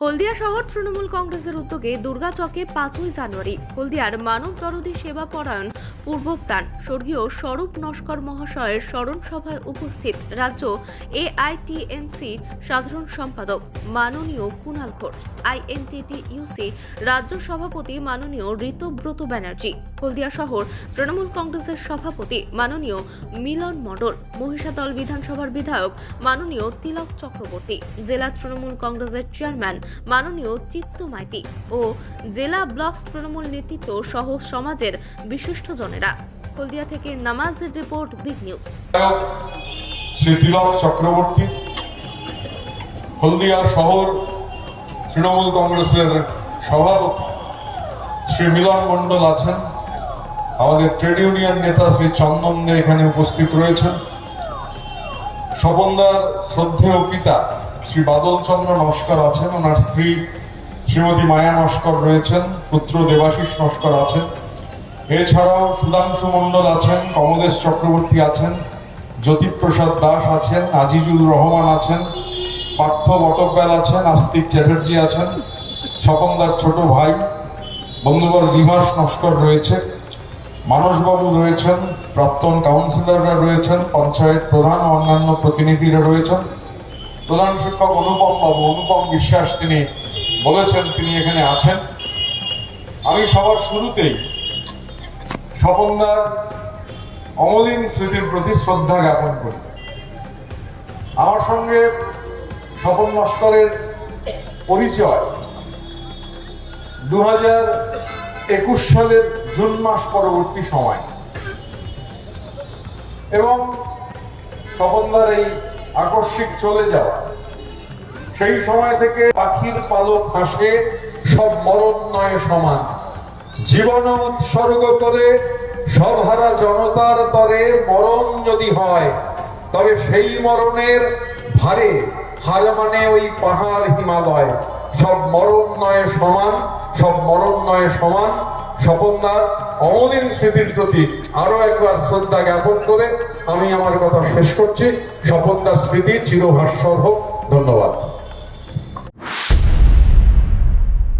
হলদিয়া শহর তৃণমূল কংগ্রেসের উদ্যোগে দুর্গাচকে 5ই জানুয়ারি হলদিয়ার মানব দরদী সেবা পরায়ণ পূর্বপ্রাণ স্বর্গীয় স্বরূপ নস্কর মহাশয়ের স্মরণ সভায় উপস্থিত রাজ্য AITMC সাধারণ সম্পাদক মাননীয় কুণাল ঘোষ, INTTUC রাজ্য সভাপতি মাননীয় ঋতব্রত ব্যানার্জি, হলদিয়া শহর তৃণমূল কংগ্রেসের সভাপতি মাননীয় মিলন মণ্ডল, মহিষাদল বিধানসভার বিধায়ক মাননীয় তিলক চক্রবর্তী, জেলা তৃণমূল কংগ্রেসের চেয়ারম্যান মাননীয় চিত্ত মাইতি ও জেলা ব্লক তৃণমূল নেতৃত্ব সহ সমাজের বিশিষ্টজনেরা। হলদিয়া থেকে নামাজের রিপোর্ট, বিগ নিউজ। শ্রী তিলক চক্রবর্তী, হলদিয়া শহর তৃণমূল কংগ্রেসের সভাপতি শ্রী মিলন মণ্ডল আছেন, আমাদের ট্রেড ইউনিয়ন নেতা শ্রী চন্দন দে এখানে উপস্থিত রয়েছেন, স্বপনদার শ্রদ্ধেয় পিতা শ্রী বাদল চন্দ্র নস্কর আছেন, ওনার স্ত্রী শ্রীমতী মায়া নস্কর রয়েছেন, পুত্র দেবাশিস নস্কর আছেন, এছাড়াও সুধাংশু মণ্ডল আছেন, কমলেশ চক্রবর্তী আছেন, জ্যোতিপ্রসাদ দাস আছেন, আজিজুল রহমান আছেন, পার্থ বটব্যাল আছেন, আস্তিক চ্যাটার্জি আছেন, স্বপনদার ছোট ভাই বন্ধুবর বিভাস নস্কর রয়েছে, মানসবাবু রয়েছেন, প্রাক্তন কাউন্সিলররা রয়েছেন, পঞ্চায়েত প্রধান ও অন্যান্য প্রতিনিধিরা রয়েছেন, প্রধান শিক্ষক অনুপম বিশ্বাস তিনি বলেছেন তিনি এখানে আছেন। আমি সবার শুরুতেই স্বপনদার অমলিন স্মৃতির প্রতি শ্রদ্ধা জ্ঞাপন করি। আমার সঙ্গে স্বপন নস্করের পরিচয় 2021 সালের জুন মাস পরবর্তী সময়, এবং স্বপনদার এই আকস্মিক চলে যাওয়া, সেই সময় থেকে পাখির পালক হাসে সব মরণ নয় সমান, জীবন উৎসর্গ করে সবহারা জনতার তরে মরণ যদি হয় তবে সেই মরণের ভারে হার মানে ওই পাহাড় হিমালয়, সব মরণ নয় সমান, সব মরণ নয় সমান। স্বপনদার অমলিন স্মৃতির প্রতি আরো একবার শ্রদ্ধা জ্ঞাপন করে আমি আমার কথা শেষ করছি। স্বপনদার স্মৃতি চিরভাস্বর হোক। ধন্যবাদ।